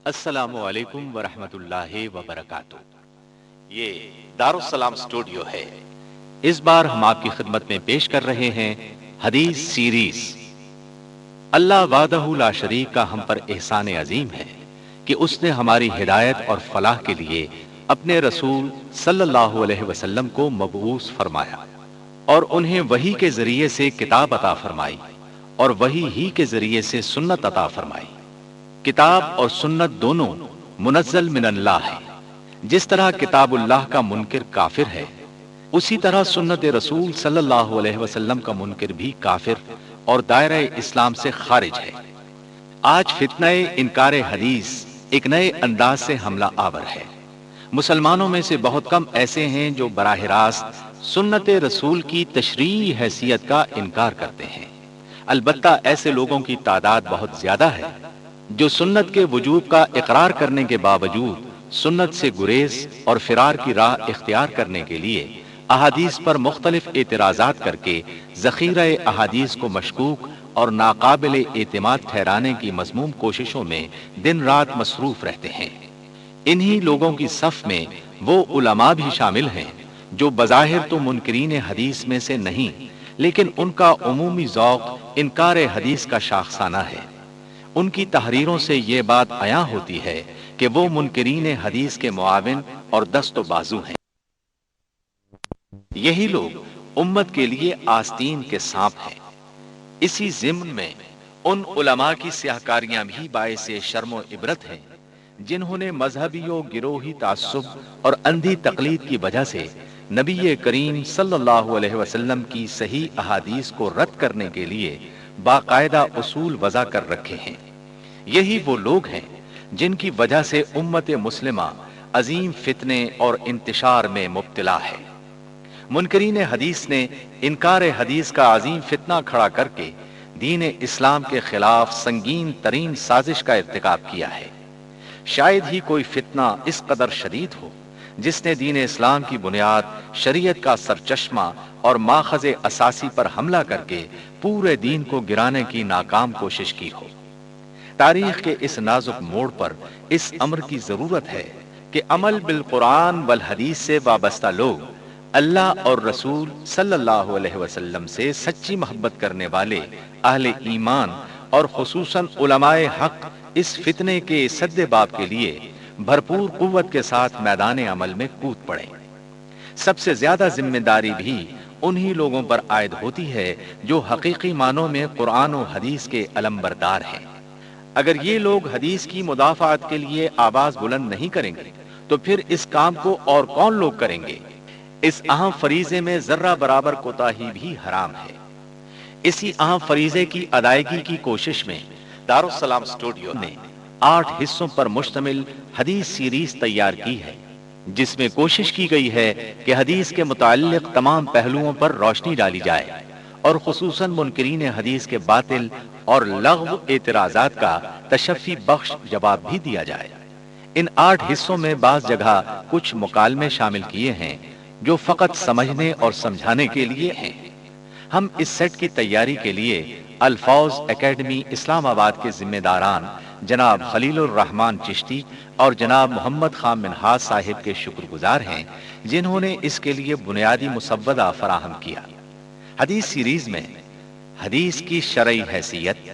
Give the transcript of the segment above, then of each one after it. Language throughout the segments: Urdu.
السلام علیکم ورحمۃ اللہ وبرکاتہ۔ یہ دارالسلام اسٹوڈیو ہے۔ اس بار ہم آپ کی خدمت میں پیش کر رہے ہیں حدیث سیریز۔ اللہ وحدہ لا شریک کا ہم پر احسان عظیم ہے کہ اس نے ہماری ہدایت اور فلاح کے لیے اپنے رسول صلی اللہ علیہ وسلم کو مبعوث فرمایا اور انہیں وحی کے ذریعے سے کتاب عطا فرمائی اور وحی ہی کے ذریعے سے سنت عطا فرمائی۔ کتاب اور سنت دونوں منزل من اللہ ہے۔ جس طرح کتاب اللہ کا منکر کافر ہے، اسی طرح سنت رسول صلی اللہ علیہ وسلم کا منکر بھی کافر اور دائرہ اسلام سے خارج ہے۔ آج فتنہ انکار حدیث ایک نئے انداز سے حملہ آور ہے۔ مسلمانوں میں سے بہت کم ایسے ہیں جو براہ راست سنت رسول کی تشریعی حیثیت کا انکار کرتے ہیں۔ البتہ ایسے لوگوں کی تعداد بہت زیادہ ہے جو سنت کے وجوب کا اقرار کرنے کے باوجود سنت سے گریز اور فرار کی راہ اختیار کرنے کے لیے احادیث پر مختلف اعتراضات کر کے ذخیرہ احادیث کو مشکوک اور ناقابل اعتماد ٹھہرانے کی مذموم کوششوں میں دن رات مصروف رہتے ہیں۔ انہی لوگوں کی صف میں وہ علماء بھی شامل ہیں جو بظاہر تو منکرین حدیث میں سے نہیں، لیکن ان کا عمومی ذوق انکار حدیث کا شاخسانہ ہے۔ ان کی تحریروں سے یہ بات عیاں ہوتی ہے کہ وہ منکرین حدیث کے معاون اور دست و بازو ہیں۔ یہی لوگ امت کے لیے آستین کے سانپ ہیں۔ اسی ضمن میں ان علماء کی سیاہکاریاں بھی باعث شرم و عبرت ہیں جنہوں نے مذہبی و گروہی تعصب اور اندھی تقلید کی وجہ سے نبی کریم صلی اللہ علیہ وسلم کی صحیح احادیث کو رد کرنے کے لیے باقاعدہ اصول وضع کر رکھے ہیں۔ یہی وہ لوگ ہیں جن کی وجہ سے امت مسلمہ عظیم فتنے اور انتشار میں مبتلا ہے۔ منکرین حدیث نے انکار حدیث کا عظیم فتنہ کھڑا کر کے دین اسلام کے خلاف سنگین ترین سازش کا ارتکاب کیا ہے۔ شاید ہی کوئی فتنہ اس قدر شدید ہو جس نے دین اسلام کی بنیاد شریعت کا سرچشمہ اور ماخذ اساسی پر حملہ کر کے پورے دین کو گرانے کی ناکام کوشش کی ہو۔ تاریخ کے اس نازک موڑ پر اس امر کی ضرورت ہے کہ عمل بالقرآن والحدیث سے وابستہ لوگ اللہ اور رسول صلی اللہ علیہ وسلم سے سچی محبت کرنے والے اہل ایمان اور خصوصاً علماء حق اس فتنے کے سد باب کے لیے بھرپور قوت کے ساتھ میدان عمل میں کود پڑیں۔ سب سے زیادہ ذمہ داری بھی انہی لوگوں پر عائد ہوتی ہے جو حقیقی معنوں میں قرآن و حدیث کے علمبردار ہیں۔ اگر یہ لوگ حدیث کی مدافعت کے لیے آواز بلند نہیں کریں گے تو پھر اس کام کو اور کون لوگ کریں گے؟ اس اہم فریضے میں ذرہ برابر کوتاہی بھی حرام ہے۔ اسی اہم فریضے کی ادائیگی کی کوشش میں دارالسلام اسٹوڈیو نے 8 حصوں پر مشتمل حدیث سیریز تیار کی ہے، جس میں کوشش کی گئی ہے کہ حدیث کے متعلق تمام پہلوؤں پر روشنی ڈالی جائے اور خصوصاً منکرین حدیث کے باطل اور لغو اعتراضات کا تشفی بخش جواب بھی دیا جائے۔ ان 8 حصوں میں بعض جگہ کچھ مکالمے شامل کیے ہیں جو فقط سمجھنے اور سمجھانے کے لیے ہیں۔ ہم اس سیٹ کی تیاری کے لیے الفاظ اکیڈمی اسلام آباد کے ذمہ داران جناب خلیل الرحمن چشتی اور جناب محمد خان منہاج صاحب کے شکر گزار ہیں جنہوں نے اس کے لیے بنیادی مسودہ فراہم کیا۔ حدیث سیریز میں حدیث کی شرعی حیثیت،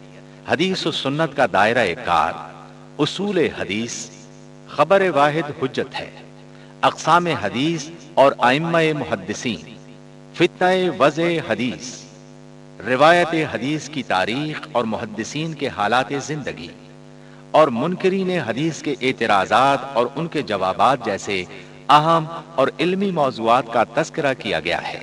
حدیث و سنت کا دائرہ کار، اصول حدیث، خبر واحد حجت ہے، اقسام حدیث اور ائمہ محدثین، فتنہ وضع حدیث، روایت حدیث کی تاریخ اور محدثین کے حالات زندگی، اور منکرین حدیث کے اعتراضات اور ان کے جوابات جیسے اہم اور علمی موضوعات کا تذکرہ کیا گیا ہے۔